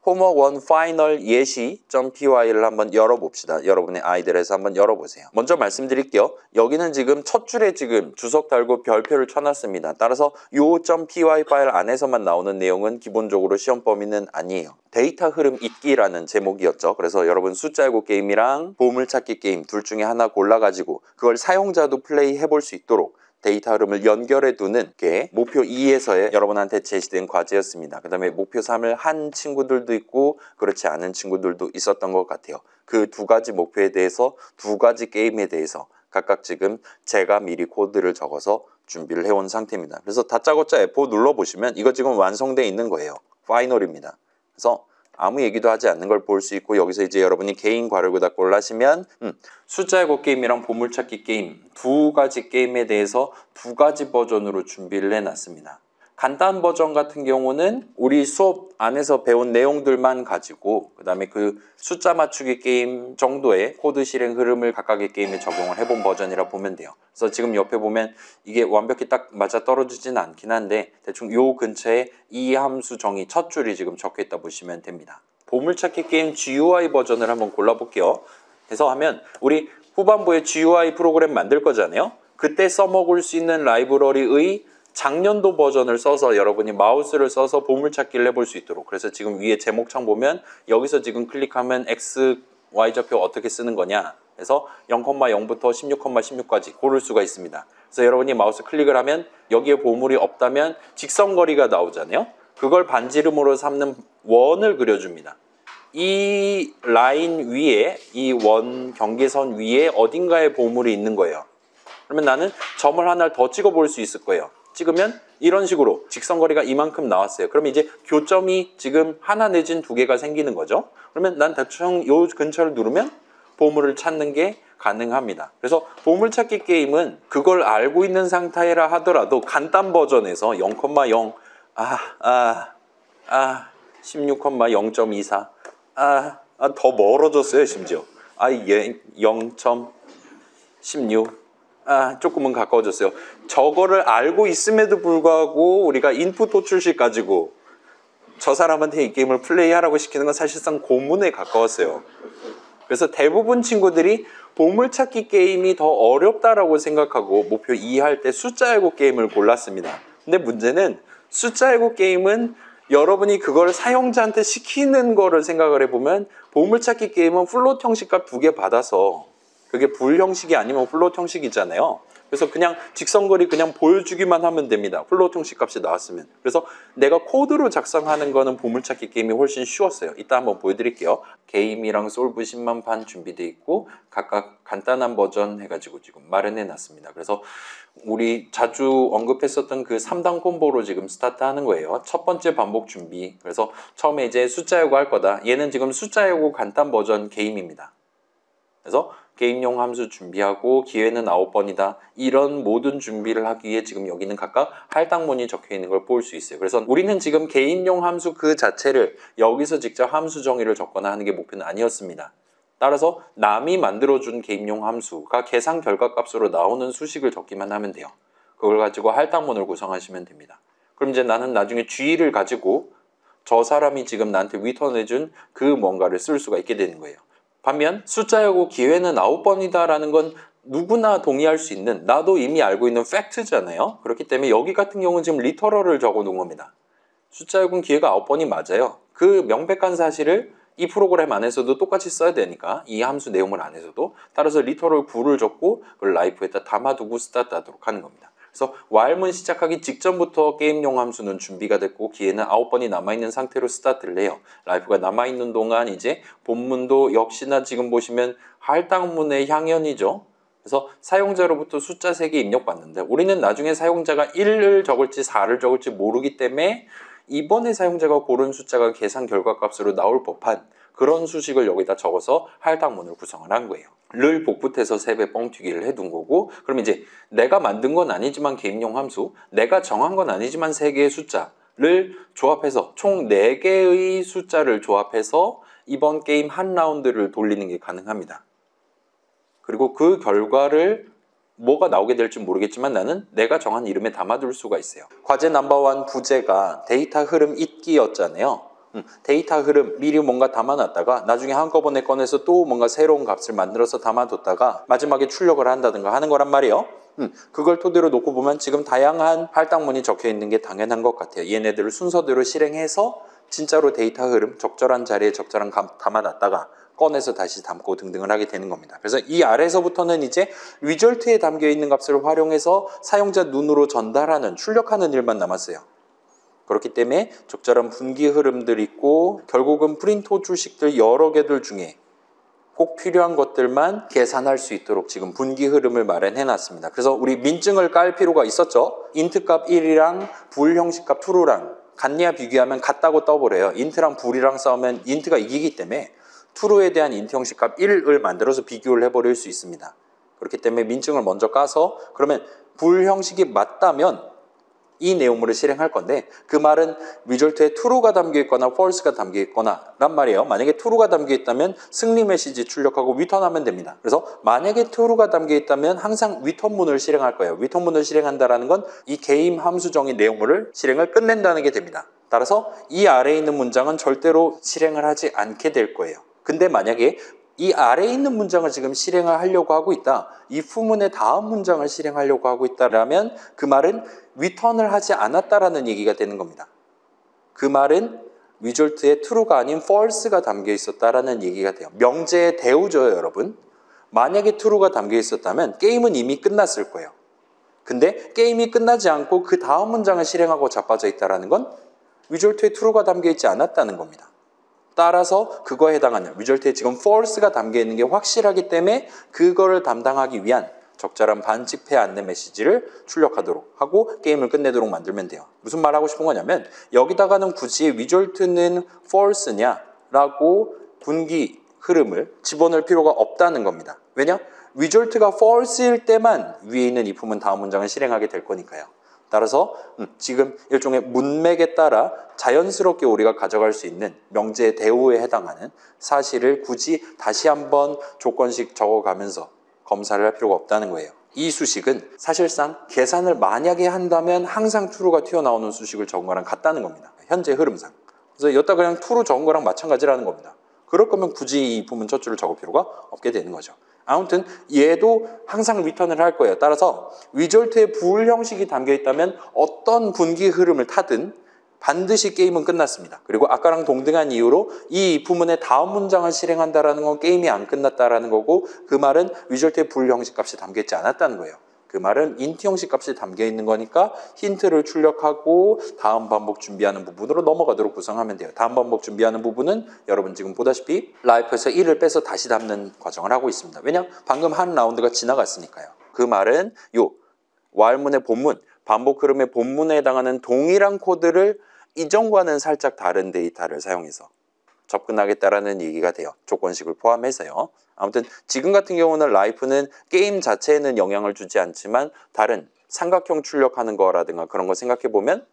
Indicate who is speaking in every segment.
Speaker 1: homework 1 final 예시.py를 한번 열어봅시다. 여러분의 아이들에서 한번 열어보세요. 먼저 말씀드릴게요. 여기는 지금 첫 줄에 지금 주석 달고 별표를 쳐놨습니다. 따라서 요 .py 파일 안에서만 나오는 내용은 기본적으로 시험 범위는 아니에요. 데이터 흐름 잊기라는 제목이었죠. 그래서 여러분 숫자 알고 게임이랑 보물찾기 게임 둘 중에 하나 골라가지고 그걸 사용자도 플레이 해볼 수 있도록 데이터 흐름을 연결해 두는 게 목표 2에서의 여러분한테 제시된 과제였습니다. 그 다음에 목표 3을 한 친구들도 있고 그렇지 않은 친구들도 있었던 것 같아요. 그 두 가지 목표에 대해서 두 가지 게임에 대해서 각각 지금 제가 미리 코드를 적어서 준비를 해온 상태입니다. 그래서 다짜고짜 F5 눌러보시면 이거 지금 완성되어 있는 거예요. 파이널입니다. 그래서 아무 얘기도 하지 않는 걸 볼 수 있고 여기서 이제 여러분이 개인 괄호에다 골라시면 숫자 알고 게임이랑 보물찾기 게임 두 가지 게임에 대해서 두 가지 버전으로 준비를 해놨습니다. 간단 버전 같은 경우는 우리 수업 안에서 배운 내용들만 가지고 그 다음에 그 숫자 맞추기 게임 정도의 코드 실행 흐름을 각각의 게임에 적용을 해본 버전이라 보면 돼요. 그래서 지금 옆에 보면 이게 완벽히 딱 맞아 떨어지진 않긴 한데 대충 요 근처에 이 함수 정의 첫 줄이 지금 적혀있다 보시면 됩니다. 보물찾기 게임 GUI 버전을 한번 골라볼게요. 그래서 하면 우리 후반부에 GUI 프로그램 만들 거잖아요. 그때 써먹을 수 있는 라이브러리의 작년도 버전을 써서 여러분이 마우스를 써서 보물찾기를 해볼 수 있도록 그래서 지금 위에 제목창 보면 여기서 지금 클릭하면 X, Y좌표 어떻게 쓰는 거냐 그래서 0,0부터 16,16까지 고를 수가 있습니다. 그래서 여러분이 마우스 클릭을 하면 여기에 보물이 없다면 직선거리가 나오잖아요. 그걸 반지름으로 삼는 원을 그려줍니다. 이 라인 위에 이 원 경계선 위에 어딘가에 보물이 있는 거예요. 그러면 나는 점을 하나를 더 찍어 볼 수 있을 거예요. 찍으면 이런 식으로 직선거리가 이만큼 나왔어요. 그러면 이제 교점이 지금 하나 내진 두 개가 생기는 거죠. 그러면 난 대충 요 근처를 누르면 보물을 찾는 게 가능합니다. 그래서 보물찾기 게임은 그걸 알고 있는 상태라 하더라도 간단 버전에서 0,0 16,0.24 더 멀어졌어요. 심지어 0.16 조금은 가까워졌어요. 저거를 알고 있음에도 불구하고 우리가 인풋 도출식 가지고 저 사람한테 이 게임을 플레이하라고 시키는 건 사실상 고문에 가까웠어요. 그래서 대부분 친구들이 보물찾기 게임이 더 어렵다라고 생각하고 목표 2 할 때 숫자 알고 게임을 골랐습니다. 근데 문제는 숫자 알고 게임은 여러분이 그걸 사용자한테 시키는 거를 생각을 해보면 보물찾기 게임은 플롯 형식 값 2개 받아서 그게 불 형식이 아니면 플롯 형식이잖아요. 그래서 그냥 직선거리 그냥 보여주기만 하면 됩니다. 플롯 형식 값이 나왔으면. 그래서 내가 코드로 작성하는 거는 보물찾기 게임이 훨씬 쉬웠어요. 이따 한번 보여드릴게요. 게임이랑 솔브 10만 판 준비되어 있고 각각 간단한 버전 해가지고 지금 마련해 놨습니다. 그래서 우리 자주 언급했었던 그 3단 콤보로 지금 스타트 하는 거예요. 첫 번째 반복 준비. 그래서 처음에 이제 숫자 요구 할 거다. 얘는 지금 숫자 요구 간단 버전 게임입니다. 그래서 게임용 함수 준비하고 기회는 9번이다. 이런 모든 준비를 하기 위해 지금 여기는 각각 할당문이 적혀 있는 걸 볼 수 있어요. 그래서 우리는 지금 개인용 함수 그 자체를 여기서 직접 함수 정의를 적거나 하는 게 목표는 아니었습니다. 따라서 남이 만들어준 개인용 함수가 계산 결과값으로 나오는 수식을 적기만 하면 돼요. 그걸 가지고 할당문을 구성하시면 됩니다. 그럼 이제 나는 나중에 G를 가지고 저 사람이 지금 나한테 리턴해준 그 뭔가를 쓸 수가 있게 되는 거예요. 반면 숫자하고 기회는 9번이다 라는 건 누구나 동의할 수 있는 나도 이미 알고 있는 팩트잖아요. 그렇기 때문에 여기 같은 경우는 지금 리터럴을 적어 놓은 겁니다. 숫자하고는 기회가 9번이 맞아요. 그 명백한 사실을 이 프로그램 안에서도 똑같이 써야 되니까 이 함수 내용물 안에서도 따라서 리터럴 9를 적고 그걸 라이프에다 담아두고 스타트하도록 하는 겁니다. 그래서 while문 시작하기 직전부터 게임용 함수는 준비가 됐고 기회는 9번이 남아있는 상태로 스타트를 해요. 라이프가 남아있는 동안 이제 본문도 역시나 지금 보시면 할당문의 향연이죠. 그래서 사용자로부터 숫자 3개 입력받는데 우리는 나중에 사용자가 1을 적을지 4를 적을지 모르기 때문에 이번에 사용자가 고른 숫자가 계산 결과값으로 나올 법한 그런 수식을 여기다 적어서 할당문을 구성을 한 거예요. 를 복붙해서 3배 뻥튀기를 해둔 거고 그럼 이제 내가 만든 건 아니지만 개인용 함수 내가 정한 건 아니지만 3개의 숫자를 조합해서 총 4개의 숫자를 조합해서 이번 게임 한 라운드를 돌리는 게 가능합니다. 그리고 그 결과를 뭐가 나오게 될지 모르겠지만 나는 내가 정한 이름에 담아둘 수가 있어요. 과제 넘버1 부제가 데이터 흐름 잊기였잖아요. 데이터 흐름 미리 뭔가 담아놨다가 나중에 한꺼번에 꺼내서 또 뭔가 새로운 값을 만들어서 담아뒀다가 마지막에 출력을 한다든가 하는 거란 말이에요. 그걸 토대로 놓고 보면 지금 다양한 할당문이 적혀 있는 게 당연한 것 같아요. 얘네들을 순서대로 실행해서 진짜로 데이터 흐름 적절한 자리에 적절한 값 담아놨다가 꺼내서 다시 담고 등등을 하게 되는 겁니다. 그래서 이 아래서부터는 이제 리절트에 담겨 있는 값을 활용해서 사용자 눈으로 전달하는 출력하는 일만 남았어요. 그렇기 때문에 적절한 분기 흐름들이 있고 결국은 프린트 호출식들 여러 개들 중에 꼭 필요한 것들만 계산할 수 있도록 지금 분기 흐름을 마련해 놨습니다. 그래서 우리 민증을 깔 필요가 있었죠. 인트 값 1이랑 불 형식 값 true랑 같냐 비교하면 같다고 떠버려요. 인트랑 불이랑 싸우면 인트가 이기기 때문에 true에 대한 인트 형식 값 1을 만들어서 비교를 해버릴 수 있습니다. 그렇기 때문에 민증을 먼저 까서 그러면 불 형식이 맞다면 이 내용물을 실행할 건데 그 말은 리절트에 true가 담겨 있거나 false가 담겨 있거나 란 말이에요. 만약에 true가 담겨 있다면 승리 메시지 출력하고 return하면 됩니다. 그래서 만약에 true가 담겨 있다면 항상 return문을 실행할 거예요. return문을 실행한다는 건 이 game 함수정의 내용물을 실행을 끝낸다는 게 됩니다. 따라서 이 아래에 있는 문장은 절대로 실행을 하지 않게 될 거예요. 근데 만약에 이 아래에 있는 문장을 지금 실행을 하려고 하고 있다. 이 후문의 다음 문장을 실행하려고 하고 있다라면 그 말은 return을 하지 않았다라는 얘기가 되는 겁니다. 그 말은 result에 true가 아닌 false가 담겨 있었다라는 얘기가 돼요. 명제의 대우죠, 여러분. 만약에 true가 담겨 있었다면 게임은 이미 끝났을 거예요. 근데 게임이 끝나지 않고 그 다음 문장을 실행하고 자빠져 있다는 건 result에 true가 담겨 있지 않았다는 겁니다. 따라서 그거에 해당하는 result에 지금 false가 담겨 있는 게 확실하기 때문에 그거를 담당하기 위한 적절한 반칙폐 안내 메시지를 출력하도록 하고 게임을 끝내도록 만들면 돼요. 무슨 말 하고 싶은 거냐면 여기다가는 굳이 result는 false냐라고 분기 흐름을 집어넣을 필요가 없다는 겁니다. 왜냐? result가 false일 때만 위에 있는 if은 다음 문장을 실행하게 될 거니까요. 따라서 지금 일종의 문맥에 따라 자연스럽게 우리가 가져갈 수 있는 명제의 대우에 해당하는 사실을 굳이 다시 한번 조건식 적어가면서 검사를 할 필요가 없다는 거예요. 이 수식은 사실상 계산을 만약에 한다면 항상 true가 튀어나오는 수식을 적은 거랑 같다는 겁니다. 현재 흐름상. 그래서 여기다 그냥 true 적은 거랑 마찬가지라는 겁니다. 그럴 거면 굳이 이 부분 첫 줄을 적을 필요가 없게 되는 거죠. 아무튼 얘도 항상 리턴을 할 거예요. 따라서 리절트에 불 형식이 담겨 있다면 어떤 분기 흐름을 타든 반드시 게임은 끝났습니다. 그리고 아까랑 동등한 이유로 이 부문의 다음 문장을 실행한다는 건 게임이 안 끝났다라는 거고 그 말은 리절트에 불 형식 값이 담겨 있지 않았다는 거예요. 그 말은 인트 형식 값이 담겨 있는 거니까 힌트를 출력하고 다음 반복 준비하는 부분으로 넘어가도록 구성하면 돼요. 다음 반복 준비하는 부분은 여러분 지금 보다시피 라이프에서 1을 빼서 다시 담는 과정을 하고 있습니다. 왜냐? 방금 한 라운드가 지나갔으니까요. 그 말은 요 while문의 본문, 반복 흐름의 본문에 해당하는 동일한 코드를 이전과는 살짝 다른 데이터를 사용해서 접근하겠다라는 얘기가 돼요. 조건식을 포함해서요. 아무튼 지금 같은 경우는 라이프는 게임 자체에는 영향을 주지 않지만 다른 삼각형 출력하는 거라든가 그런 거 생각해 보면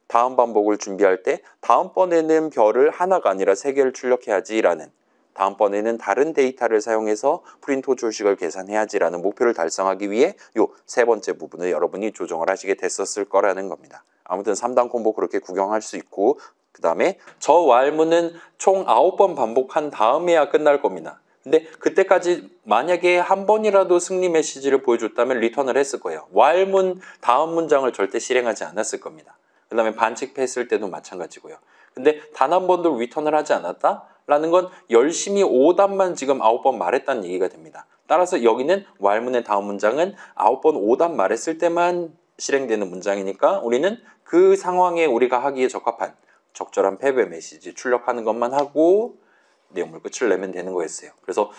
Speaker 1: 다음 반복을 준비할 때 다음번에는 별을 하나가 아니라 3개를 출력해야지라는 다음번에는 다른 데이터를 사용해서 프린트 호출식을 계산해야지라는 목표를 달성하기 위해 요 세 번째 부분을 여러분이 조정을 하시게 됐었을 거라는 겁니다. 아무튼 3단 콤보 그렇게 구경할 수 있고 그 다음에 저 while문은 총 9번 반복한 다음에야 끝날 겁니다. 근데 그때까지 만약에 한 번이라도 승리 메시지를 보여줬다면 리턴을 했을 거예요. while문 다음 문장을 절대 실행하지 않았을 겁니다. 그 다음에 반칙했을 때도 마찬가지고요. 근데 단 한 번도 리턴을 하지 않았다? 라는 건 열심히 오답만 지금 9번 말했다는 얘기가 됩니다. 따라서 여기는 while문의 다음 문장은 9번 오답 말했을 때만 실행되는 문장이니까 우리는 그 상황에 우리가 하기에 적합한 적절한 패배 메시지 출력하는 것만 하고 내용물 끝을 내면 되는 거였어요. 그래서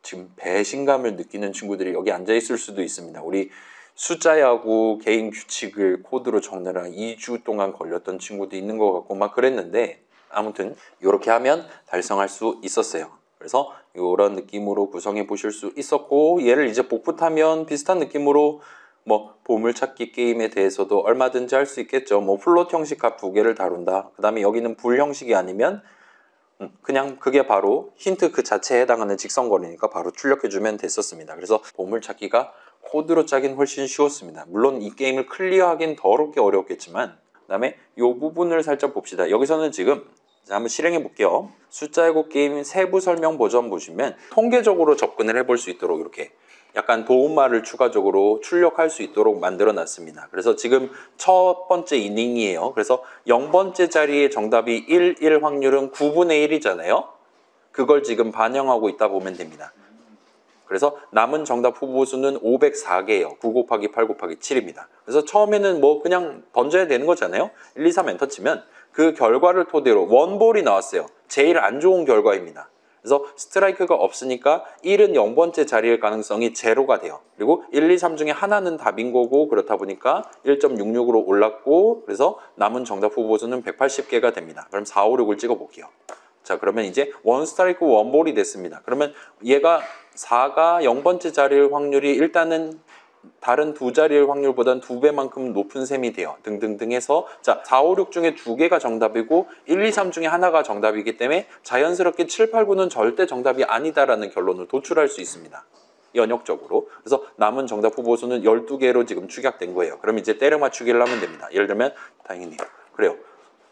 Speaker 1: 지금 배신감을 느끼는 친구들이 여기 앉아 있을 수도 있습니다. 우리 숫자하고 개인 규칙을 코드로 적느라 2주 동안 걸렸던 친구도 있는 것 같고 막 그랬는데 아무튼 이렇게 하면 달성할 수 있었어요. 그래서 이런 느낌으로 구성해 보실 수 있었고 얘를 이제 복붙하면 비슷한 느낌으로 뭐 보물찾기 게임에 대해서도 얼마든지 할 수 있겠죠. 뭐 플롯 형식 값 2개를 다룬다. 그 다음에 여기는 불 형식이 아니면 그냥 그게 바로 힌트 그 자체에 해당하는 직선거리니까 바로 출력해주면 됐었습니다. 그래서 보물찾기가 코드로 짜긴 훨씬 쉬웠습니다. 물론 이 게임을 클리어하긴 더럽게 어렵겠지만 그 다음에 이 부분을 살짝 봅시다. 여기서는 지금 자, 한번 실행해 볼게요. 숫자 왜곡 게임 세부 설명 버전 보시면 통계적으로 접근을 해볼 수 있도록 이렇게 약간 도움말을 추가적으로 출력할 수 있도록 만들어 놨습니다. 그래서 지금 첫 번째 이닝이에요. 그래서 0번째 자리에 정답이 1 확률은 9분의 1이잖아요. 그걸 지금 반영하고 있다 보면 됩니다. 그래서 남은 정답 후보 수는 504개예요. 9 곱하기 8 곱하기 7입니다. 그래서 처음에는 뭐 그냥 던져야 되는 거잖아요. 1, 2, 3 엔터 치면 그 결과를 토대로 원볼이 나왔어요. 제일 안 좋은 결과입니다. 그래서 스트라이크가 없으니까 1은 0번째 자리일 가능성이 제로가 돼요. 그리고 1, 2, 3 중에 하나는 답인 거고 그렇다 보니까 1.66으로 올랐고 그래서 남은 정답 후보 수는 180개가 됩니다. 그럼 4, 5, 6을 찍어 볼게요. 자, 그러면 이제 원 스트라이크 원볼이 됐습니다. 그러면 얘가 4가 0번째 자리일 확률이 일단은 다른 두 자리일 확률보다는 2배만큼 높은 셈이 돼요. 등등등 해서 자, 4, 5, 6 중에 2개가 정답이고 1, 2, 3 중에 하나가 정답이기 때문에 자연스럽게 7, 8, 9는 절대 정답이 아니다라는 결론을 도출할 수 있습니다. 연역적으로. 그래서 남은 정답 후보 수는 12개로 지금 축약된 거예요. 그럼 이제 때려 맞추기를 하면 됩니다. 예를 들면 다행이네요. 그래요.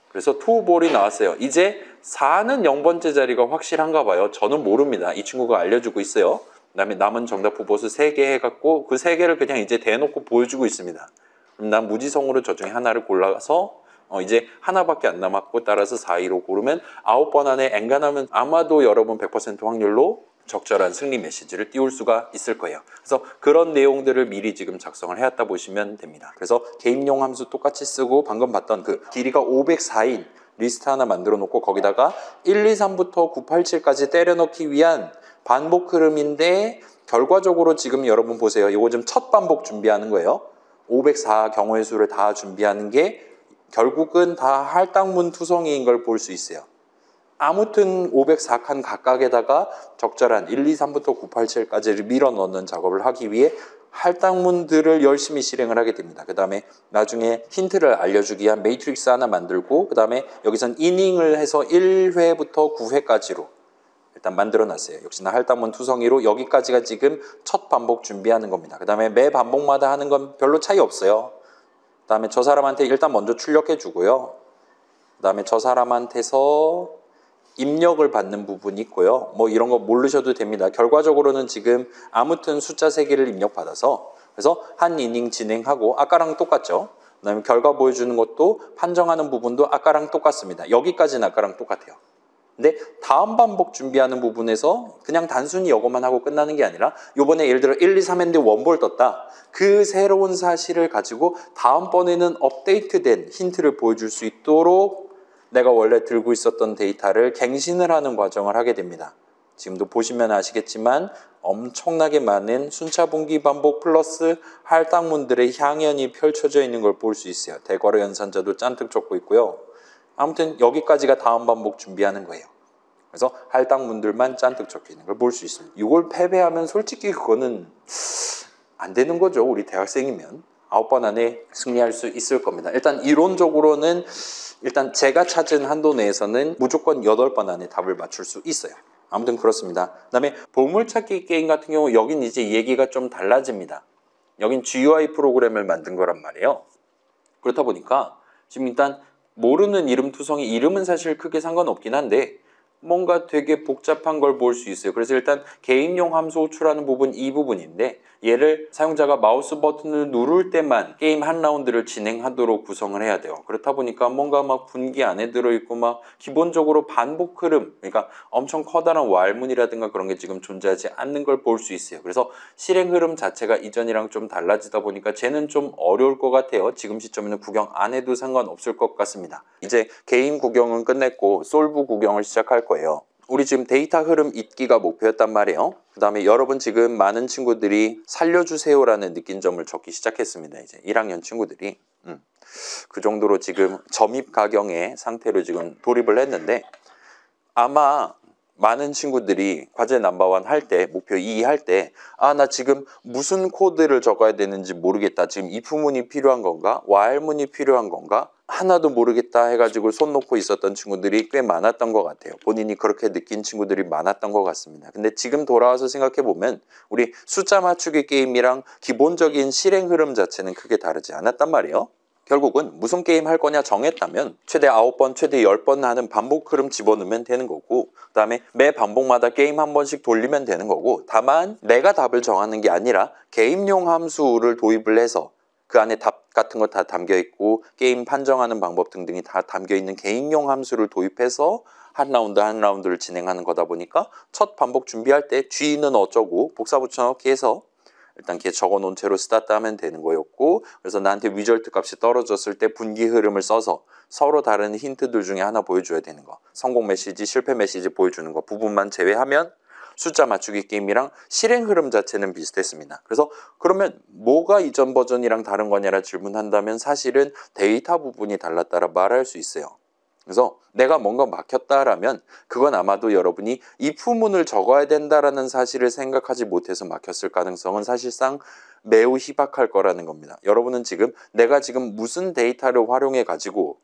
Speaker 1: 그래서 투볼이 나왔어요. 이제 4는 0번째 자리가 확실한가 봐요. 저는 모릅니다. 이 친구가 알려주고 있어요. 그 다음에 남은 정답 후보수 3개 해갖고 그 3개를 그냥 이제 대놓고 보여주고 있습니다. 그럼 난 무지성으로 저 중에 하나를 골라서 이제 하나밖에 안 남았고 따라서 4, 2로 고르면 9번 안에 엔간하면 아마도 여러분 100% 확률로 적절한 승리 메시지를 띄울 수가 있을 거예요. 그래서 그런 내용들을 미리 지금 작성을 해왔다 보시면 됩니다. 그래서 개입용 함수 똑같이 쓰고 방금 봤던 그 길이가 504인 리스트 하나 만들어 놓고 거기다가 1, 2, 3부터 9, 8, 7까지 때려 넣기 위한 반복 흐름인데 결과적으로 지금 여러분 보세요. 이거 지금 첫 반복 준비하는 거예요. 504 경우의 수를 다 준비하는 게 결국은 다 할당문 투성이인 걸 볼 수 있어요. 아무튼 504칸 각각에다가 적절한 1, 2, 3부터 9, 8, 7까지를 밀어 넣는 작업을 하기 위해 할당문들을 열심히 실행을 하게 됩니다. 그 다음에 나중에 힌트를 알려주기 위한 매트릭스 하나 만들고 그 다음에 여기선 이닝을 해서 1회부터 9회까지로 일단 만들어 놨어요. 역시나 할당문 투성이로 여기까지가 지금 첫 반복 준비하는 겁니다. 그 다음에 매 반복마다 하는 건 별로 차이 없어요. 그 다음에 저 사람한테 일단 먼저 출력해 주고요. 그 다음에 저 사람한테서 입력을 받는 부분이 있고요. 뭐 이런 거 모르셔도 됩니다. 결과적으로는 지금 아무튼 숫자 3개를 입력받아서 그래서 한 이닝 진행하고 아까랑 똑같죠. 그 다음에 결과 보여주는 것도 판정하는 부분도 아까랑 똑같습니다. 여기까지는 아까랑 똑같아요. 근데 다음 반복 준비하는 부분에서 그냥 단순히 이거만 하고 끝나는 게 아니라 요번에 예를 들어 1, 2, 3 했는데 원볼 떴다. 그 새로운 사실을 가지고 다음번에는 업데이트된 힌트를 보여줄 수 있도록 내가 원래 들고 있었던 데이터를 갱신을 하는 과정을 하게 됩니다. 지금도 보시면 아시겠지만 엄청나게 많은 순차분기 반복 플러스 할당문들의 향연이 펼쳐져 있는 걸 볼 수 있어요. 대괄호 연산자도 짠뜩 적고 있고요. 아무튼 여기까지가 다음 반복 준비하는 거예요. 그래서 할당문들만 짠뜩 적혀 있는 걸 볼 수 있습니다. 이걸 패배하면 솔직히 그거는 안 되는 거죠. 우리 대학생이면 9번 안에 승리할 수 있을 겁니다. 일단 이론적으로는 일단 제가 찾은 한도 내에서는 무조건 8번 안에 답을 맞출 수 있어요. 아무튼 그렇습니다. 그 다음에 보물찾기 게임 같은 경우 여긴 이제 얘기가 좀 달라집니다. 여긴 GUI 프로그램을 만든 거란 말이에요. 그렇다 보니까 지금 일단 모르는 이름 투성이 이름은 사실 크게 상관없긴 한데 뭔가 되게 복잡한 걸 볼 수 있어요. 그래서 일단 개인용 함수 호출하는 부분 이 부분인데 얘를 사용자가 마우스 버튼을 누를 때만 게임 한 라운드를 진행하도록 구성을 해야 돼요. 그렇다 보니까 뭔가 막 분기 안에 들어있고 막 기본적으로 반복 흐름 그러니까 엄청 커다란 왈문이라든가 그런 게 지금 존재하지 않는 걸 볼 수 있어요. 그래서 실행 흐름 자체가 이전이랑 좀 달라지다 보니까 쟤는 좀 어려울 것 같아요. 지금 시점에는 구경 안 해도 상관없을 것 같습니다. 이제 게임 구경은 끝냈고 솔브 구경을 시작할 거예요. 우리 지금 데이터 흐름 잊기가 목표였단 말이에요. 그 다음에 여러분 지금 많은 친구들이 살려주세요라는 느낀 점을 적기 시작했습니다. 이제 1학년 친구들이 그 정도로 지금 점입 가경의 상태로 지금 돌입을 했는데 아마 많은 친구들이 과제 넘버1 할 때, 목표 2 할 때 나 지금 무슨 코드를 적어야 되는지 모르겠다. 지금 if문이 필요한 건가? while문이 필요한 건가? 하나도 모르겠다 해가지고 손 놓고 있었던 친구들이 꽤 많았던 것 같아요. 본인이 그렇게 느낀 친구들이 많았던 것 같습니다. 근데 지금 돌아와서 생각해보면 우리 숫자 맞추기 게임이랑 기본적인 실행 흐름 자체는 크게 다르지 않았단 말이에요. 결국은 무슨 게임 할 거냐 정했다면 최대 9번, 최대 10번 하는 반복 흐름 집어넣으면 되는 거고, 그 다음에 매 반복마다 게임 한 번씩 돌리면 되는 거고, 다만 내가 답을 정하는 게 아니라 게임용 함수를 도입을 해서 그 안에 답 같은 거 다 담겨 있고 게임 판정하는 방법 등등이 다 담겨 있는 개인용 함수를 도입해서 한 라운드 한 라운드를 진행하는 거다 보니까 첫 반복 준비할 때 G는 어쩌고 복사 붙여넣기 해서 일단 걔 적어놓은 채로 스타트 하면 되는 거였고, 그래서 나한테 위절트 값이 떨어졌을 때 분기 흐름을 써서 서로 다른 힌트들 중에 하나 보여줘야 되는 거, 성공 메시지, 실패 메시지 보여주는 거 부분만 제외하면 숫자 맞추기 게임이랑 실행 흐름 자체는 비슷했습니다. 그래서 그러면 뭐가 이전 버전이랑 다른 거냐라 질문한다면 사실은 데이터 부분이 달랐다라 말할 수 있어요. 그래서 내가 뭔가 막혔다라면 그건 아마도 여러분이 if문을 적어야 된다라는 사실을 생각하지 못해서 막혔을 가능성은 사실상 매우 희박할 거라는 겁니다. 여러분은 지금 내가 지금 무슨 데이터를 활용해 가지고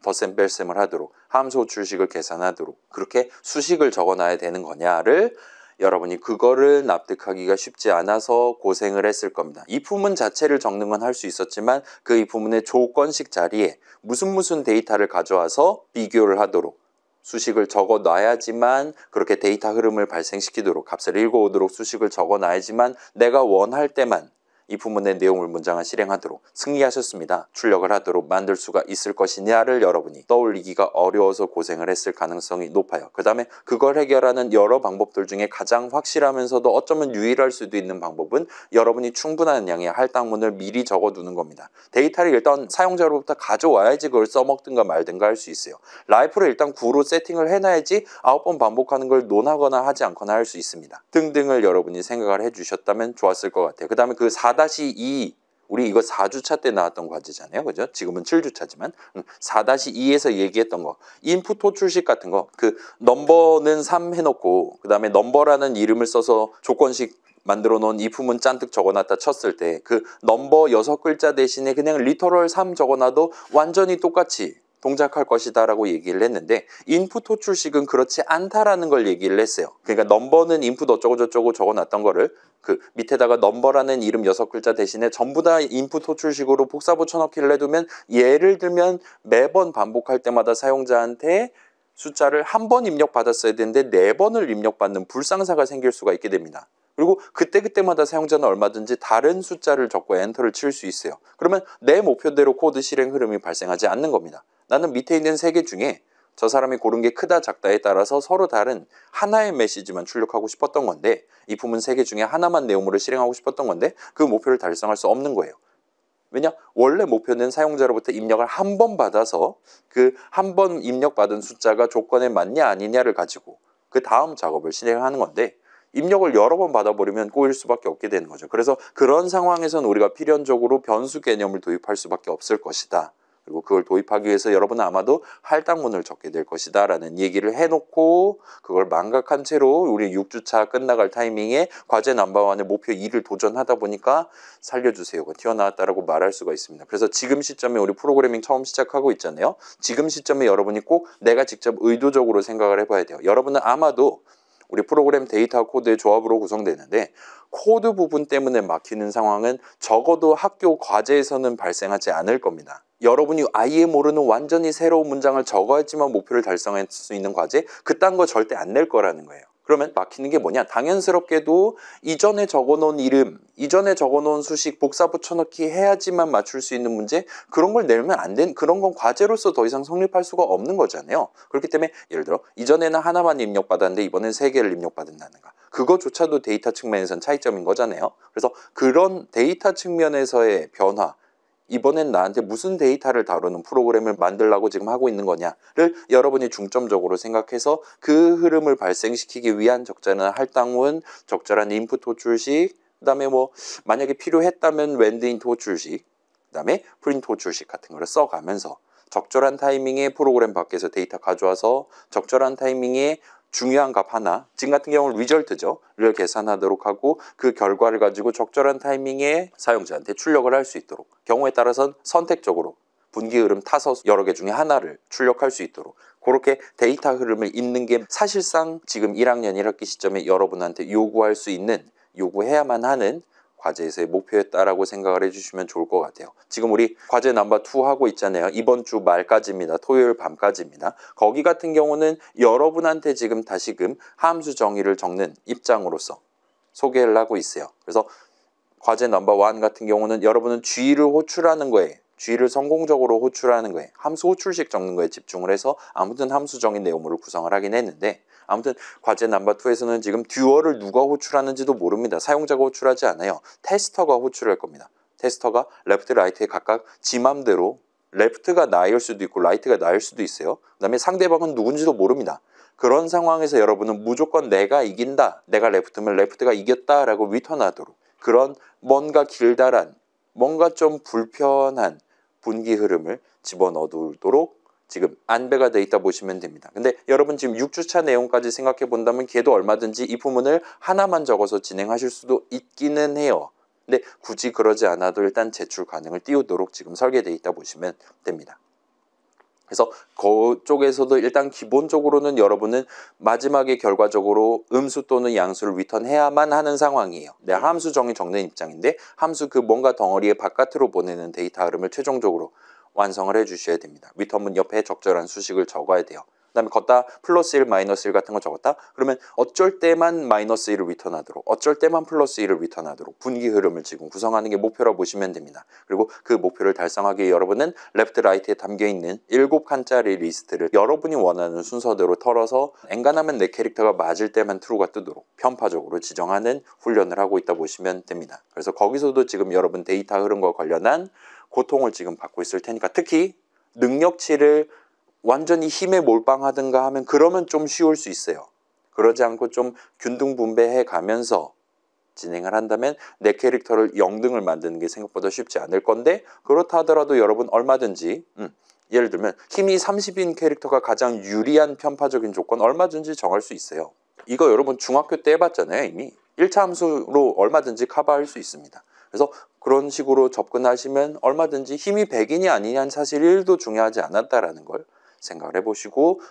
Speaker 1: 덧셈 뺄셈을 하도록 함수 출식을 계산하도록 그렇게 수식을 적어놔야 되는 거냐를 여러분이 그거를 납득하기가 쉽지 않아서 고생을 했을 겁니다. if문 자체를 적는 건 할 수 있었지만 그 if문의 조건식 자리에 무슨 데이터를 가져와서 비교를 하도록 수식을 적어 놔야지만, 그렇게 데이터 흐름을 발생시키도록 값을 읽어오도록 수식을 적어 놔야지만 내가 원할 때만 if문의 내용을 문장을 실행하도록 승리하셨습니다. 출력을 하도록 만들 수가 있을 것이냐를 여러분이 떠올리기가 어려워서 고생을 했을 가능성이 높아요. 그 다음에 그걸 해결하는 여러 방법들 중에 가장 확실하면서도 어쩌면 유일할 수도 있는 방법은 여러분이 충분한 양의 할당문을 미리 적어두는 겁니다. 데이터를 일단 사용자로부터 가져와야지 그걸 써먹든가 말든가 할 수 있어요. 라이프를 일단 9로 세팅을 해놔야지 9번 반복하는 걸 논하거나 하지 않거나 할 수 있습니다. 등등을 여러분이 생각을 해주셨다면 좋았을 것 같아요. 그 다음에 그 4-2 우리 이거 4주차 때 나왔던 과제잖아요. 그죠? 지금은 7주차지만 4-2에서 얘기했던 거, 인풋 호출식 같은 거, 그 넘버는 3 해놓고 그 다음에 넘버라는 이름을 써서 조건식 만들어 놓은 if문 짠뜩 적어놨다 쳤을 때 그 넘버 6글자 대신에 그냥 리터럴 3 적어놔도 완전히 똑같이 동작할 것이다 라고 얘기를 했는데, 인풋 호출식은 그렇지 않다라는 걸 얘기를 했어요. 그러니까 넘버는 인풋 어쩌고저쩌고 적어놨던 거를 그 밑에다가 넘버라는 이름 6글자 대신에 전부 다 인풋 호출식으로 복사 붙여넣기를 해두면, 예를 들면 매번 반복할 때마다 사용자한테 숫자를 한 번 입력받았어야 되는데 4번을 입력받는 불상사가 생길 수가 있게 됩니다. 그리고 그때마다 사용자는 얼마든지 다른 숫자를 적고 엔터를 칠 수 있어요. 그러면 내 목표대로 코드 실행 흐름이 발생하지 않는 겁니다. 나는 밑에 있는 3개 중에 저 사람이 고른 게 크다 작다에 따라서 서로 다른 하나의 메시지만 출력하고 싶었던 건데, 이 부분 3개 중에 하나만 내용으로 실행하고 싶었던 건데 그 목표를 달성할 수 없는 거예요. 왜냐? 원래 목표는 사용자로부터 입력을 한 번 받아서 그 한 번 입력받은 숫자가 조건에 맞냐 아니냐를 가지고 그 다음 작업을 실행하는 건데, 입력을 여러 번 받아버리면 꼬일 수밖에 없게 되는 거죠. 그래서 그런 상황에서는 우리가 필연적으로 변수 개념을 도입할 수밖에 없을 것이다. 그리고 그걸 도입하기 위해서 여러분은 아마도 할당문을 적게 될 것이다 라는 얘기를 해놓고 그걸 망각한 채로 우리 6주차 끝나갈 타이밍에 과제 넘버1의 목표 2를 도전하다 보니까 살려주세요가 튀어나왔다라고 말할 수가 있습니다. 그래서 지금 시점에 우리 프로그래밍 처음 시작하고 있잖아요. 지금 시점에 여러분이 꼭 내가 직접 의도적으로 생각을 해봐야 돼요. 여러분은 아마도 우리 프로그램 데이터 코드의 조합으로 구성되는데 코드 부분 때문에 막히는 상황은 적어도 학교 과제에서는 발생하지 않을 겁니다. 여러분이 아예 모르는 완전히 새로운 문장을 적어야지만 목표를 달성할 수 있는 과제, 그딴 거 절대 안 낼 거라는 거예요. 그러면 막히는 게 뭐냐? 당연스럽게도 이전에 적어놓은 이름, 이전에 적어놓은 수식 복사 붙여넣기 해야지만 맞출 수 있는 문제, 그런 걸 내면 안 된, 그런 건 과제로서 더 이상 성립할 수가 없는 거잖아요. 그렇기 때문에 예를 들어 이전에는 하나만 입력받았는데 이번엔 3개를 입력받는다든가, 그거조차도 데이터 측면에선 차이점인 거잖아요. 그래서 그런 데이터 측면에서의 변화, 이번엔 나한테 무슨 데이터를 다루는 프로그램을 만들려고 지금 하고 있는 거냐를 여러분이 중점적으로 생각해서 그 흐름을 발생시키기 위한 적절한 할당문, 적절한 인풋 호출식, 그 다음에 뭐 만약에 필요했다면 웬드 인트 호출식, 그 다음에 프린트 호출식 같은 거를 써가면서 적절한 타이밍에 프로그램 밖에서 데이터 가져와서 적절한 타이밍에 중요한 값 하나, 지금 같은 경우는 리절트죠. 를 계산하도록 하고 그 결과를 가지고 적절한 타이밍에 사용자한테 출력을 할 수 있도록, 경우에 따라서는 선택적으로 분기 흐름 타서 여러 개 중에 하나를 출력할 수 있도록 그렇게 데이터 흐름을 잇는 게 사실상 지금 1학년 1학기 시점에 여러분한테 요구할 수 있는, 요구해야만 하는 과제에서의 목표였다라고 생각을 해주시면 좋을 것 같아요. 지금 우리 과제 넘버 2 하고 있잖아요. 이번 주 말까지입니다. 토요일 밤까지입니다. 거기 같은 경우는 여러분한테 지금 다시금 함수 정의를 적는 입장으로서 소개를 하고 있어요. 그래서 과제 넘버 1 같은 경우는 여러분은 G를 호출하는 거에, G를 성공적으로 호출하는 거에, 함수 호출식 적는 거에 집중을 해서 아무튼 함수 정의 내용물을 구성을 하긴 했는데, 아무튼 과제 넘버 2에서는 지금 듀얼을 누가 호출하는지도 모릅니다. 사용자가 호출하지 않아요. 테스터가 호출할 겁니다. 테스터가 레프트, 라이트에 각각 지 맘대로 레프트가 나일 수도 있고 라이트가 나일 수도 있어요. 그 다음에 상대방은 누군지도 모릅니다. 그런 상황에서 여러분은 무조건 내가 이긴다, 내가 레프트면 레프트가 이겼다라고 리턴하도록, 그런 뭔가 길다란, 뭔가 좀 불편한 분기 흐름을 집어넣도록 지금 안배가 돼 있다 보시면 됩니다. 근데 여러분 지금 6주차 내용까지 생각해 본다면 걔도 얼마든지 이 부분을 하나만 적어서 진행하실 수도 있기는 해요. 근데 굳이 그러지 않아도 일단 제출 가능을 띄우도록 지금 설계되어 있다 보시면 됩니다. 그래서 그쪽에서도 일단 기본적으로는 여러분은 마지막에 결과적으로 음수 또는 양수를 리턴해야만 하는 상황이에요. 내 함수 정의 적는 입장인데 함수 그 뭔가 덩어리의 바깥으로 보내는 데이터 흐름을 최종적으로 완성을 해주셔야 됩니다. 리턴문 옆에 적절한 수식을 적어야 돼요. 그 다음에 걷다 플러스 1, 마이너스 1 같은 거 적었다? 그러면 어쩔 때만 마이너스 1을 리턴하도록, 어쩔 때만 플러스 1을 리턴하도록 분기 흐름을 지금 구성하는 게 목표라고 보시면 됩니다. 그리고 그 목표를 달성하기 위해 여러분은 레프트, 라이트에 담겨있는 7칸짜리 리스트를 여러분이 원하는 순서대로 털어서 엔간하면 내 캐릭터가 맞을 때만 true가 뜨도록 편파적으로 지정하는 훈련을 하고 있다 보시면 됩니다. 그래서 거기서도 지금 여러분 데이터 흐름과 관련한 고통을 지금 받고 있을 테니까, 특히 능력치를 완전히 힘에 몰빵하든가 하면 그러면 좀 쉬울 수 있어요. 그러지 않고 좀 균등분배해 가면서 진행을 한다면 내 캐릭터를 영등을 만드는 게 생각보다 쉽지 않을 건데, 그렇다 하더라도 여러분 얼마든지 예를 들면 힘이 30인 캐릭터가 가장 유리한 편파적인 조건 얼마든지 정할 수 있어요. 이거 여러분 중학교 때 해봤잖아요. 이미 1차 함수로 얼마든지 커버할 수 있습니다. 그래서 그런 식으로 접근하시면 얼마든지 힘이 100인이 아니냐는 사실 1도 중요하지 않았다라는 걸 생각을 해보시고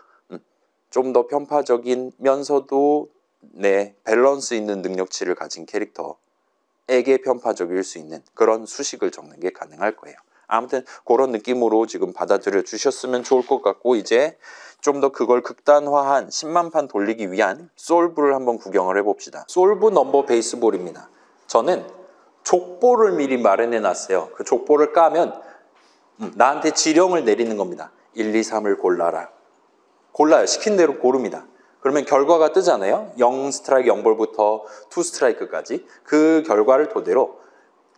Speaker 1: 좀 더 편파적이면서도 내 밸런스 있는 능력치를 가진 캐릭터에게 편파적일 수 있는 그런 수식을 적는 게 가능할 거예요. 아무튼 그런 느낌으로 지금 받아들여 주셨으면 좋을 것 같고, 이제 좀 더 그걸 극단화한 10만판 돌리기 위한 솔브를 한번 구경을 해봅시다. 솔브 넘버 베이스볼입니다. 저는 족보를 미리 마련해 놨어요. 그 족보를 까면 나한테 지령을 내리는 겁니다. 1, 2, 3을 골라라. 골라요. 시킨 대로 고릅니다. 그러면 결과가 뜨잖아요. 0 스트라이크 0볼부터 2 스트라이크까지. 그 결과를 토대로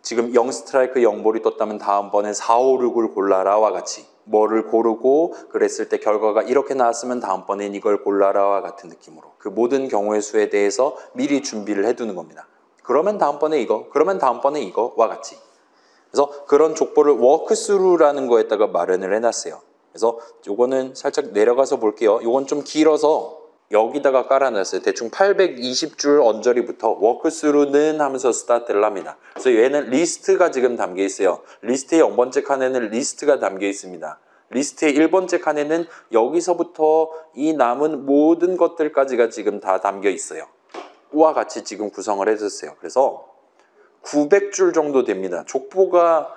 Speaker 1: 지금 0 스트라이크 0볼이 떴다면 다음번에 4, 5, 6을 골라라와 같이 뭐를 고르고 그랬을 때 결과가 이렇게 나왔으면 다음번엔 이걸 골라라와 같은 느낌으로 그 모든 경우의 수에 대해서 미리 준비를 해두는 겁니다. 그러면 다음번에 이거, 그러면 다음번에 이거와 같이. 그래서 그런 족보를 워크스루라는 거에다가 마련을 해놨어요. 그래서 요거는 살짝 내려가서 볼게요. 요건 좀 길어서 여기다가 깔아놨어요. 대충 820줄 언저리부터 워크스루는 하면서 스타트를 합니다. 그래서 얘는 리스트가 지금 담겨 있어요. 리스트의 0번째 칸에는 리스트가 담겨 있습니다. 리스트의 1번째 칸에는 여기서부터 이 남은 모든 것들까지가 지금 다 담겨 있어요. 와 같이 지금 구성을 해줬어요. 그래서 900줄 정도 됩니다. 족보가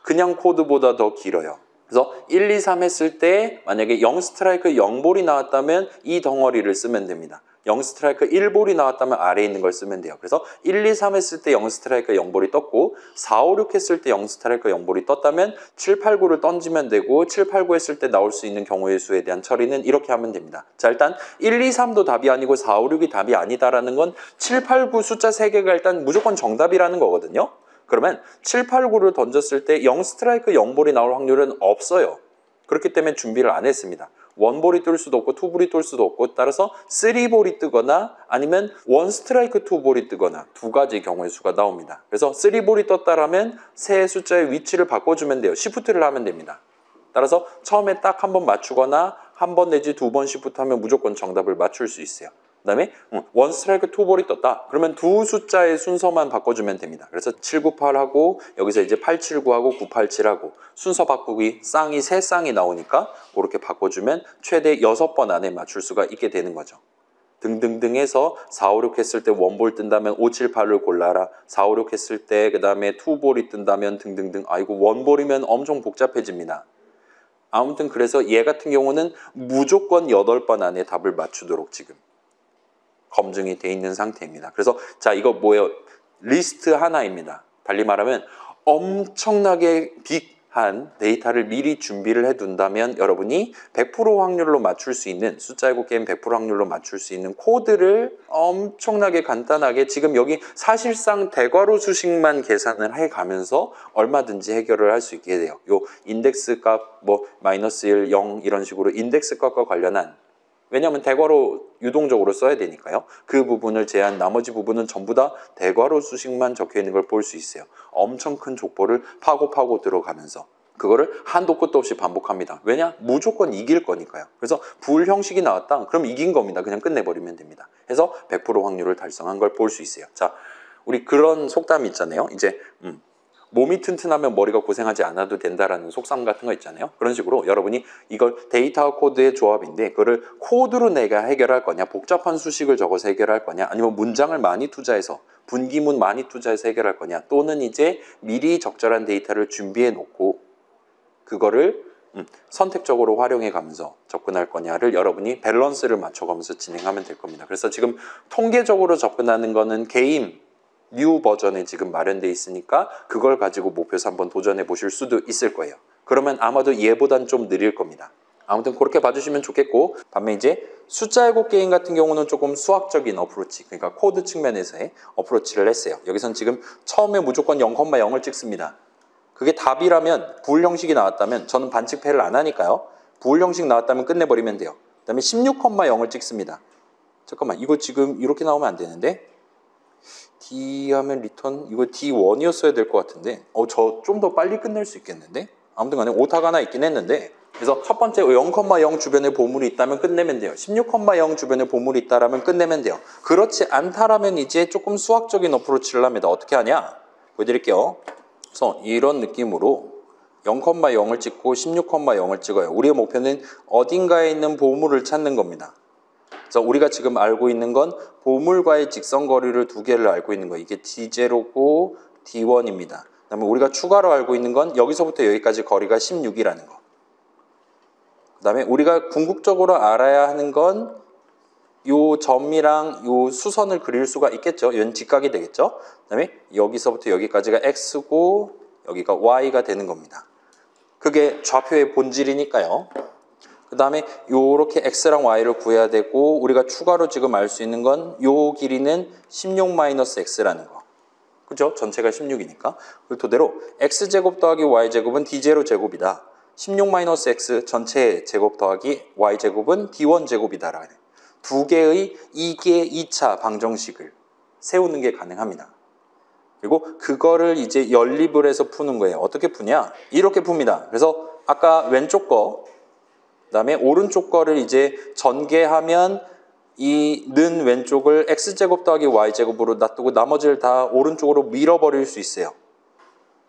Speaker 1: 그냥 코드보다 더 길어요. 그래서 1, 2, 3 했을 때 만약에 0 스트라이크 0볼이 나왔다면 이 덩어리를 쓰면 됩니다. 0 스트라이크 1볼이 나왔다면 아래에 있는 걸 쓰면 돼요. 그래서 1, 2, 3 했을 때 0 스트라이크 0볼이 떴고 4, 5, 6 했을 때 0 스트라이크 0볼이 떴다면 7, 8, 9를 던지면 되고 7, 8, 9 했을 때 나올 수 있는 경우의 수에 대한 처리는 이렇게 하면 됩니다. 자, 일단 1, 2, 3도 답이 아니고 4, 5, 6이 답이 아니다라는 건 7, 8, 9 숫자 3개가 일단 무조건 정답이라는 거거든요. 그러면 7, 8, 9를 던졌을 때 0 스트라이크 0볼이 나올 확률은 없어요. 그렇기 때문에 준비를 안 했습니다. 1볼이 뜰 수도 없고 2볼이 뜰 수도 없고, 따라서 3볼이 뜨거나 아니면 1 스트라이크 2볼이 뜨거나 두 가지 경우의 수가 나옵니다. 그래서 3볼이 떴다라면 세 숫자의 위치를 바꿔주면 돼요. 시프트를 하면 됩니다. 따라서 처음에 딱 한 번 맞추거나 한 번 내지 두 번 시프트 하면 무조건 정답을 맞출 수 있어요. 그 다음에 1 스트라이크 2볼이 떴다. 그러면 두 숫자의 순서만 바꿔주면 됩니다. 그래서 798하고 여기서 이제 879하고 987하고 순서 바꾸기 쌍이 세 쌍이 나오니까 그렇게 바꿔주면 최대 6번 안에 맞출 수가 있게 되는 거죠. 등등등 해서 4, 5, 6 했을 때 원볼 뜬다면 5, 7, 8을 골라라. 4, 5, 6 했을 때 그 다음에 투볼이 뜬다면 등등등. 아이고 원볼이면 엄청 복잡해집니다. 아무튼 그래서 얘 같은 경우는 무조건 8번 안에 답을 맞추도록 지금 검증이 돼 있는 상태입니다. 그래서 자 이거 뭐예요? 리스트 하나입니다. 달리 말하면 엄청나게 빅한 데이터를 미리 준비를 해둔다면 여러분이 100% 확률로 맞출 수 있는 숫자이고 게임 100% 확률로 맞출 수 있는 코드를 엄청나게 간단하게 지금 여기 사실상 대괄호 수식만 계산을 해가면서 얼마든지 해결을 할 수 있게 돼요. 요 인덱스 값 뭐 마이너스 1, 0 이런 식으로 인덱스 값과 관련한 왜냐하면 대괄호 유동적으로 써야 되니까요. 그 부분을 제한 나머지 부분은 전부 다 대괄호 수식만 적혀 있는 걸 볼 수 있어요. 엄청 큰 족보를 파고 들어가면서 그거를 한도 끝도 없이 반복합니다. 왜냐? 무조건 이길 거니까요. 그래서 불 형식이 나왔다. 그럼 이긴 겁니다. 그냥 끝내버리면 됩니다. 해서 100% 확률을 달성한 걸 볼 수 있어요. 자, 우리 그런 속담이 있잖아요. 이제 몸이 튼튼하면 머리가 고생하지 않아도 된다라는 속담 같은 거 있잖아요. 그런 식으로 여러분이 이걸 데이터와 코드의 조합인데 그거를 코드로 내가 해결할 거냐, 복잡한 수식을 적어서 해결할 거냐, 아니면 문장을 많이 투자해서 분기문 많이 투자해서 해결할 거냐, 또는 이제 미리 적절한 데이터를 준비해 놓고 그거를 선택적으로 활용해 가면서 접근할 거냐를 여러분이 밸런스를 맞춰가면서 진행하면 될 겁니다. 그래서 지금 통계적으로 접근하는 거는 게임 뉴 버전에 지금 마련되어 있으니까 그걸 가지고 목표에서 한번 도전해 보실 수도 있을 거예요. 그러면 아마도 얘보단 좀 느릴 겁니다. 아무튼 그렇게 봐주시면 좋겠고 반면 이제 숫자 왜곡 게임 같은 경우는 조금 수학적인 어프로치 그러니까 코드 측면에서의 어프로치를 했어요. 여기선 지금 처음에 무조건 0,0을 찍습니다. 그게 답이라면 부울 형식이 나왔다면 저는 반칙패를 안 하니까요. 부울 형식 나왔다면 끝내버리면 돼요. 그 다음에 16,0을 찍습니다. 잠깐만 이거 지금 이렇게 나오면 안 되는데 D 하면 리턴 이거 D1이었어야 될 것 같은데 저 좀 더 빨리 끝낼 수 있겠는데 아무튼 간에 오타가 하나 있긴 했는데 그래서 첫 번째 0,0 주변에 보물이 있다면 끝내면 돼요. 16,0 주변에 보물이 있다라면 끝내면 돼요. 그렇지 않다라면 이제 조금 수학적인 어프로치를 합니다. 어떻게 하냐 보여드릴게요. 그래서 이런 느낌으로 0,0을 찍고 16,0을 찍어요. 우리의 목표는 어딘가에 있는 보물을 찾는 겁니다. 그래서 우리가 지금 알고 있는 건 보물과의 직선거리를 두 개를 알고 있는 거예요. 이게 D0고 D1입니다. 그 다음에 우리가 추가로 알고 있는 건 여기서부터 여기까지 거리가 16이라는 거. 그 다음에 우리가 궁극적으로 알아야 하는 건 요 점이랑 요 수선을 그릴 수가 있겠죠. 이건 직각이 되겠죠. 그 다음에 여기서부터 여기까지가 X고 여기가 Y가 되는 겁니다. 그게 좌표의 본질이니까요. 그 다음에 요렇게 X랑 Y를 구해야 되고 우리가 추가로 지금 알 수 있는 건 요 길이는 16-X라는 거. 그죠? 전체가 16이니까. 그 토대로 X제곱 더하기 Y제곱은 D0 제곱이다. 16-X 전체 제곱 더하기 Y제곱은 D1 제곱이다. 두 개의 2개 2차 방정식을 세우는 게 가능합니다. 그리고 그거를 이제 연립을 해서 푸는 거예요. 어떻게 푸냐? 이렇게 풉니다. 그래서 아까 왼쪽 거 그 다음에 오른쪽 거를 이제 전개하면 이 는 왼쪽을 x제곱 더하기 y제곱으로 놔두고 나머지를 다 오른쪽으로 밀어버릴 수 있어요.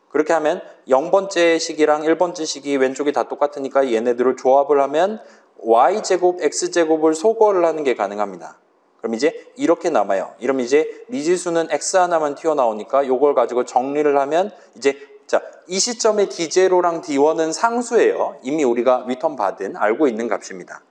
Speaker 1: 그렇게 하면 0번째 식이랑 1번째 식이 왼쪽이 다 똑같으니까 얘네들을 조합을 하면 y제곱 x제곱을 소거를 하는 게 가능합니다. 그럼 이제 이렇게 남아요. 이러면 이제 미지수는 x 하나만 튀어나오니까 이걸 가지고 정리를 하면 이제 자, 이 시점에 D0랑 D1은 상수예요. 이미 우리가 리턴 받은 알고 있는 값입니다.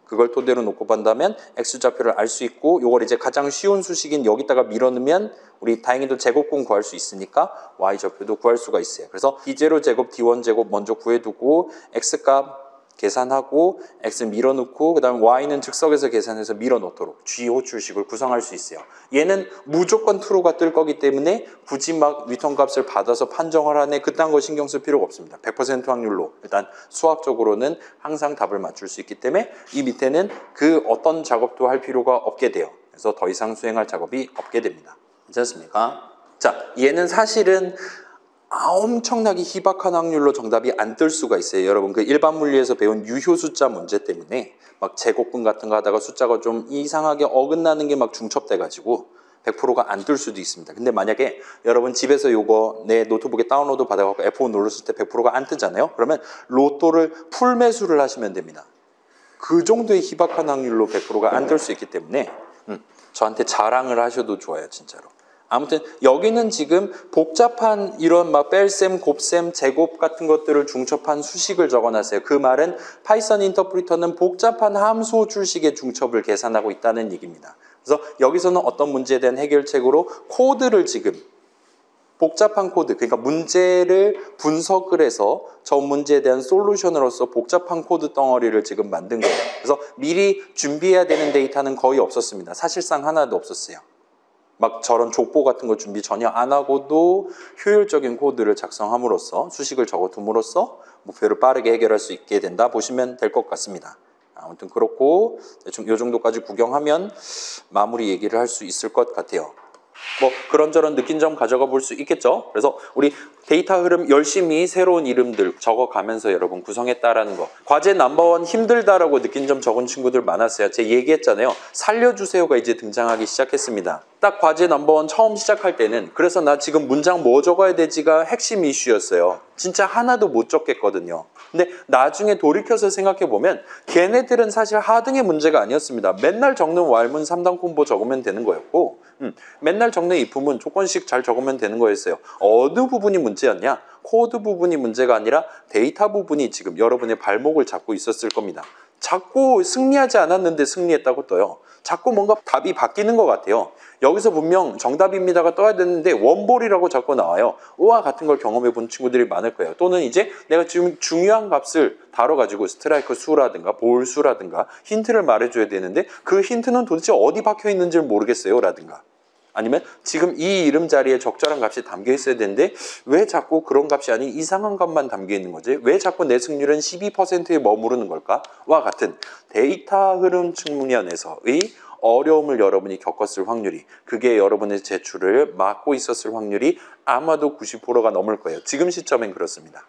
Speaker 1: 그걸 토대로 놓고 본다면 X좌표를 알 수 있고 이걸 이제 가장 쉬운 수식인 여기다가 밀어넣으면 우리 다행히도 제곱근 구할 수 있으니까 Y좌표도 구할 수가 있어요. 그래서 D0 제곱, D1 제곱 먼저 구해두고 X값 계산하고 X 밀어넣고 그 다음에 Y는 즉석에서 계산해서 밀어넣도록 G 호출식을 구성할 수 있어요. 얘는 무조건 true가 뜰 거기 때문에 굳이 막 리턴 값을 받아서 판정을 하네 그딴 거 신경 쓸 필요가 없습니다. 100% 확률로 일단 수학적으로는 항상 답을 맞출 수 있기 때문에 이 밑에는 그 어떤 작업도 할 필요가 없게 돼요. 그래서 더 이상 수행할 작업이 없게 됩니다. 괜찮습니까? 자, 얘는 사실은 엄청나게 희박한 확률로 정답이 안 뜰 수가 있어요. 여러분 그 일반 물리에서 배운 유효 숫자 문제 때문에 막 제곱근 같은 거 하다가 숫자가 좀 이상하게 어긋나는 게 막 중첩돼가지고 100%가 안 뜰 수도 있습니다. 근데 만약에 여러분 집에서 요거 내 노트북에 다운로드 받아갖고 F5 눌렀을 때 100%가 안 뜨잖아요. 그러면 로또를 풀 매수를 하시면 됩니다. 그 정도의 희박한 확률로 100%가 안 될 수 있기 때문에 저한테 자랑을 하셔도 좋아요, 진짜로. 아무튼 여기는 지금 복잡한 이런 막 뺄셈, 곱셈, 제곱 같은 것들을 중첩한 수식을 적어놨어요. 그 말은 파이썬 인터프리터는 복잡한 함수 출식의 중첩을 계산하고 있다는 얘기입니다. 그래서 여기서는 어떤 문제에 대한 해결책으로 코드를 지금 복잡한 코드, 그러니까 문제를 분석을 해서 저 문제에 대한 솔루션으로서 복잡한 코드 덩어리를 지금 만든 거예요. 그래서 미리 준비해야 되는 데이터는 거의 없었습니다. 사실상 하나도 없었어요. 막 저런 족보 같은 거 준비 전혀 안 하고도 효율적인 코드를 작성함으로써 수식을 적어둠으로써 목표를 빠르게 해결할 수 있게 된다 보시면 될 것 같습니다. 아무튼 그렇고 대충 이 정도까지 구경하면 마무리 얘기를 할 수 있을 것 같아요. 뭐 그런저런 느낀 점 가져가 볼 수 있겠죠. 그래서 우리 데이터 흐름 열심히 새로운 이름들 적어가면서 여러분 구성했다라는 거. 과제 넘버원 힘들다라고 느낀 점 적은 친구들 많았어요. 제가 얘기했잖아요. 살려주세요가 이제 등장하기 시작했습니다. 딱 과제 넘버원 처음 시작할 때는 그래서 나 지금 문장 뭐 적어야 되지가 핵심 이슈였어요. 진짜 하나도 못 적겠거든요. 근데 나중에 돌이켜서 생각해보면 걔네들은 사실 하등의 문제가 아니었습니다. 맨날 적는 왈문 3단 콤보 적으면 되는 거였고 맨날 적는 if문 조건식 잘 적으면 되는 거였어요. 어느 부분이 문제였냐? 코드 부분이 문제가 아니라 데이터 부분이 지금 여러분의 발목을 잡고 있었을 겁니다. 자꾸 승리하지 않았는데 승리했다고 떠요. 자꾸 뭔가 답이 바뀌는 것 같아요. 여기서 분명 정답입니다가 떠야 되는데 원볼이라고 자꾸 나와요. 우와 같은 걸 경험해 본 친구들이 많을 거예요. 또는 이제 내가 지금 중요한 값을 다뤄가지고 스트라이크 수라든가 볼 수라든가 힌트를 말해줘야 되는데 그 힌트는 도대체 어디 박혀 있는지를 모르겠어요 라든가 아니면 지금 이 이름 자리에 적절한 값이 담겨 있어야 되는데 왜 자꾸 그런 값이 아닌 이상한 값만 담겨 있는 거지? 왜 자꾸 내 승률은 12%에 머무르는 걸까? 와 같은 데이터 흐름 측면에서의 어려움을 여러분이 겪었을 확률이 그게 여러분의 제출을 막고 있었을 확률이 아마도 90%가 넘을 거예요. 지금 시점엔 그렇습니다.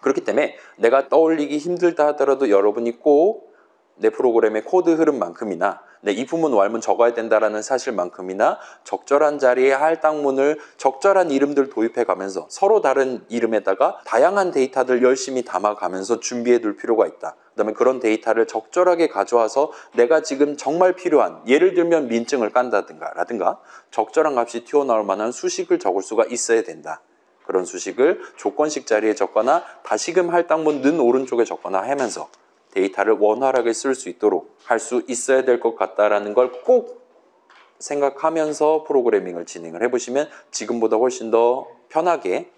Speaker 1: 그렇기 때문에 내가 떠올리기 힘들다 하더라도 여러분이 꼭 내 프로그램의 코드 흐름만큼이나 내 if문 왈문 적어야 된다라는 사실만큼이나 적절한 자리에 할당문을 적절한 이름들 도입해 가면서 서로 다른 이름에다가 다양한 데이터들 열심히 담아가면서 준비해 둘 필요가 있다. 그다음에 그런 데이터를 적절하게 가져와서 내가 지금 정말 필요한 예를 들면 민증을 깐다든가 라든가 적절한 값이 튀어나올 만한 수식을 적을 수가 있어야 된다. 그런 수식을 조건식 자리에 적거나 다시금 할당문 는 오른쪽에 적거나 하면서 데이터를 원활하게 쓸 수 있도록 할 수 있어야 될 것 같다라는 걸 꼭 생각하면서 프로그래밍을 진행을 해보시면 지금보다 훨씬 더 편하게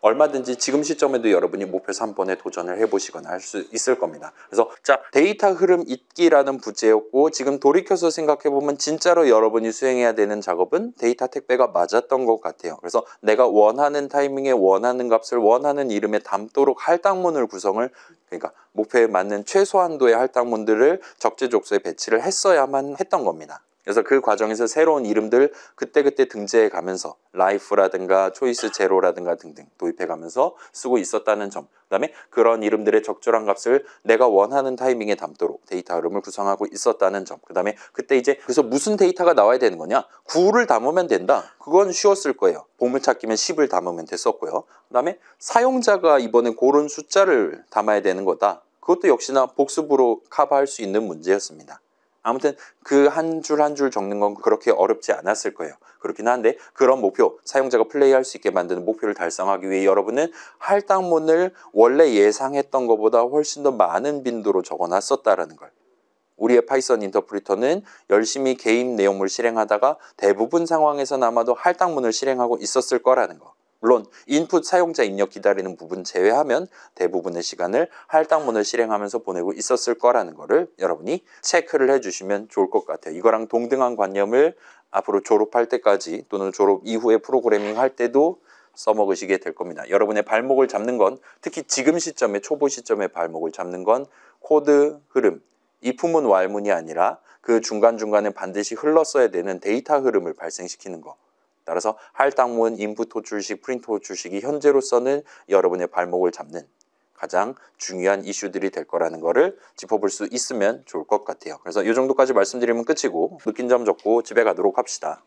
Speaker 1: 얼마든지 지금 시점에도 여러분이 목표 3번에 도전을 해보시거나 할 수 있을 겁니다. 그래서 자 데이터 흐름 읽기라는 부제였고 지금 돌이켜서 생각해보면 진짜로 여러분이 수행해야 되는 작업은 데이터 택배가 맞았던 것 같아요. 그래서 내가 원하는 타이밍에 원하는 값을 원하는 이름에 담도록 할당문을 구성을 그러니까 목표에 맞는 최소한도의 할당문들을 적재적소에 배치를 했어야만 했던 겁니다. 그래서 그 과정에서 새로운 이름들 그때그때 등재해 가면서 라이프라든가 초이스 제로라든가 등등 도입해 가면서 쓰고 있었다는 점. 그다음에 그런 이름들의 적절한 값을 내가 원하는 타이밍에 담도록 데이터 흐름을 구성하고 있었다는 점. 그다음에 그때 이제 그래서 무슨 데이터가 나와야 되는 거냐? 9를 담으면 된다. 그건 쉬웠을 거예요. 보물찾기면 10을 담으면 됐었고요. 그다음에 사용자가 이번에 고른 숫자를 담아야 되는 거다. 그것도 역시나 복습으로 커버할 수 있는 문제였습니다. 아무튼 그 한 줄 한 줄 적는 건 그렇게 어렵지 않았을 거예요. 그렇긴 한데 그런 목표, 사용자가 플레이할 수 있게 만드는 목표를 달성하기 위해 여러분은 할당문을 원래 예상했던 것보다 훨씬 더 많은 빈도로 적어놨었다라는 걸. 우리의 파이썬 인터프리터는 열심히 개인 내용물 실행하다가 대부분 상황에서는 아마도 할당문을 실행하고 있었을 거라는 거. 물론 인풋 사용자 입력 기다리는 부분 제외하면 대부분의 시간을 할당문을 실행하면서 보내고 있었을 거라는 거를 여러분이 체크를 해주시면 좋을 것 같아요. 이거랑 동등한 관념을 앞으로 졸업할 때까지 또는 졸업 이후에 프로그래밍 할 때도 써먹으시게 될 겁니다. 여러분의 발목을 잡는 건 특히 지금 시점에 초보 시점에 발목을 잡는 건 코드 흐름, if문 왈문이 아니라 그 중간중간에 반드시 흘렀어야 되는 데이터 흐름을 발생시키는 거. 따라서 할당문, 인풋 호출식, 프린트 호출식이 현재로서는 여러분의 발목을 잡는 가장 중요한 이슈들이 될 거라는 거를 짚어볼 수 있으면 좋을 것 같아요. 그래서 이 정도까지 말씀드리면 끝이고 느낀 점 적고 집에 가도록 합시다.